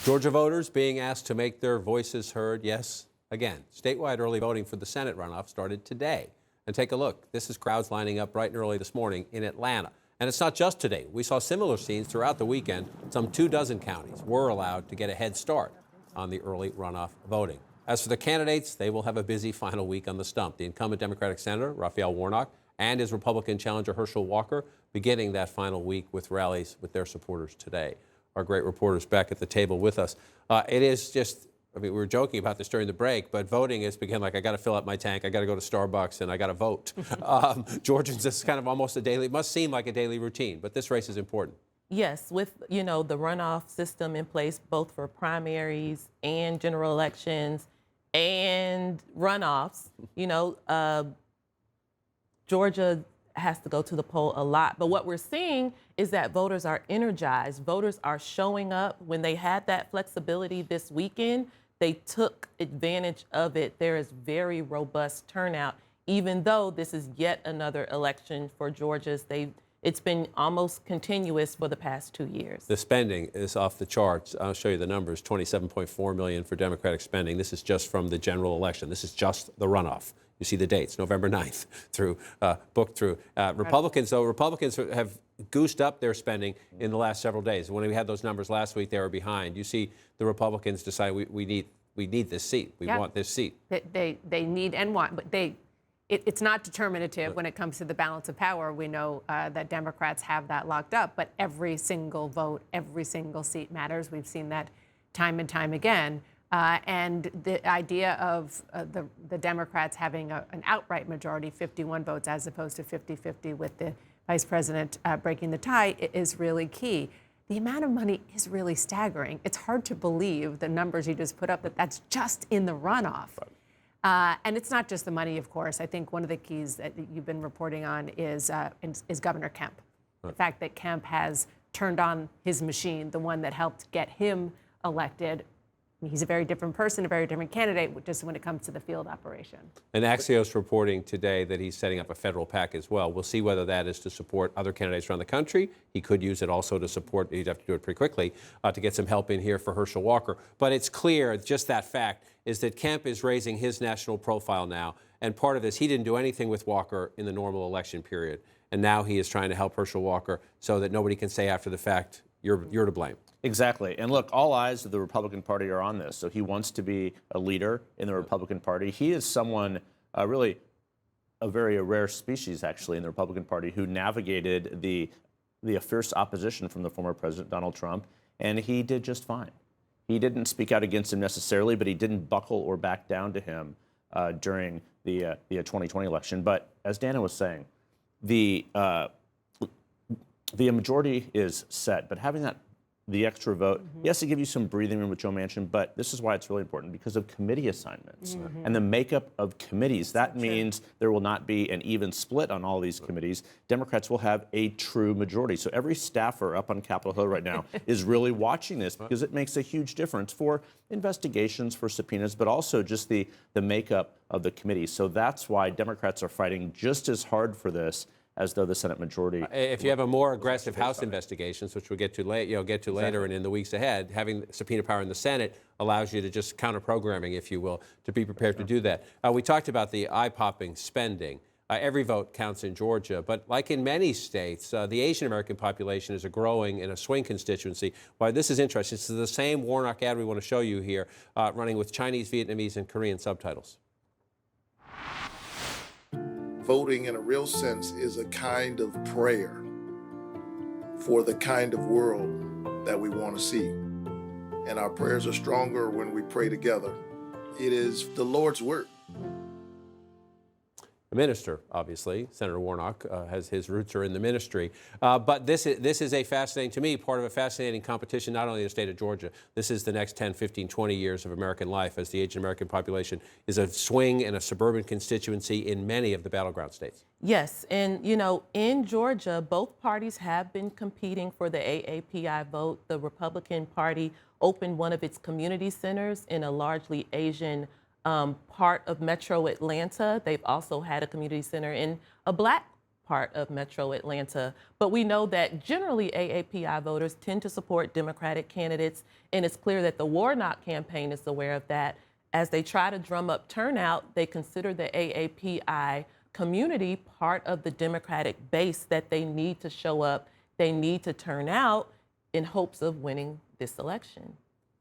Georgia voters being asked to make their voices heard. Yes, again, statewide early voting for the Senate runoff started today. And take a look. This is crowds lining up bright and early this morning in Atlanta. And it's not just today. We saw similar scenes throughout the weekend. Some 24 counties were allowed to get a head start on the early runoff voting. As for the candidates, they will have a busy final week on the stump. The incumbent Democratic Senator, Raphael Warnock, and his Republican challenger, Herschel Walker, beginning that final week with rallies with their supporters today. Our great reporters back at the table with us. It is just, I mean, we were joking about this during the break, but voting has become like, I got to fill up my tank, I got to go to Starbucks, and I got to vote. Georgians, this is kind of almost a daily, must seem like a daily routine, but this race is important. Yes, with, the runoff system in place, both for primaries and general elections and runoffs, Georgia has to go to the poll a lot. But what we're seeing is that voters are energized. Voters are showing up. When they had that flexibility this weekend, they took advantage of it. There is very robust turnout, even though this is yet another election for Georgia. It's been almost continuous for the past 2 years. The spending is off the charts. I'll show you the numbers. $27.4 million for Democratic spending. This is just from the general election. This is just the runoff. You see the dates, November 9th through, booked through. Republicans have goosed up their spending in the last several days. When we had those numbers last week, they were behind. You see the Republicans decide we need this seat. We want this seat. They need and want, but it's not determinative when it comes to the balance of power. We know that Democrats have that locked up, but every single vote, every single seat matters. We've seen that time and time again. And the idea of the Democrats having an outright majority, 51 votes, as opposed to 50-50 with the vice president breaking the tie, is really key. The amount of money is really staggering. It's hard to believe the numbers you just put up, that's just in the runoff. And it's not just the money, of course. I think one of the keys that you've been reporting on is Governor Kemp. The fact that Kemp has turned on his machine, the one that helped get him elected. He's a very different person, a very different candidate, just when it comes to the field operation. And Axios reporting today that he's setting up a federal PAC as well. We'll see whether that is to support other candidates around the country. He could use it also to support, he'd have to do it pretty quickly, to get some help in here for Herschel Walker. But it's clear, just that fact, is that Kemp is raising his national profile now. And part of this, he didn't do anything with Walker in the normal election period. And now he is trying to help Herschel Walker so that nobody can say after the fact, you're to blame. Exactly. And look, all eyes of the Republican Party are on this. So he wants to be a leader in the Republican Party. He is someone, really a very rare species, actually, in the Republican Party who navigated the fierce opposition from the former President Donald Trump, and he did just fine. He didn't speak out against him necessarily, but he didn't buckle or back down to him during the 2020 election. But as Dana was saying, the majority is set, but having the extra vote, yes, to give you some breathing room with Joe Manchin, but this is why it's really important, because of committee assignments and the makeup of committees. That means there will not be an even split on all these committees. Democrats will have a true majority. So every staffer up on Capitol Hill right now is really watching this, because it makes a huge difference for investigations, for subpoenas, but also just the makeup of the committee. So that's why Democrats are fighting just as hard for this as though the Senate majority. If you have a more aggressive House investigations, which we'll get to later and in the weeks ahead, having subpoena power in the Senate allows you to just counter-programming, if you will, to be prepared to do that. We talked about the eye-popping spending. Every vote counts in Georgia, but like in many states, the Asian American population is a growing and a swing constituency. Why this is interesting, this is the same Warnock ad we want to show you here, running with Chinese, Vietnamese, and Korean subtitles. Voting in a real sense is a kind of prayer for the kind of world that we want to see. And our prayers are stronger when we pray together. It is the Lord's work. The minister, obviously, Senator Warnock, has his roots are in the ministry. But this is a fascinating, to me, part of a fascinating competition, not only in the state of Georgia. This is the next 10, 15, 20 years of American life, as the Asian American population is a swing and a suburban constituency in many of the battleground states. Yes, and in Georgia, both parties have been competing for the AAPI vote. The Republican Party opened one of its community centers in a largely Asian part of Metro Atlanta. They've also had a community center in a Black part of Metro Atlanta. But we know that generally AAPI voters tend to support Democratic candidates, and it's clear that the Warnock campaign is aware of that. As they try to drum up turnout, they consider the AAPI community part of the Democratic base that they need to show up, they need to turn out in hopes of winning this election.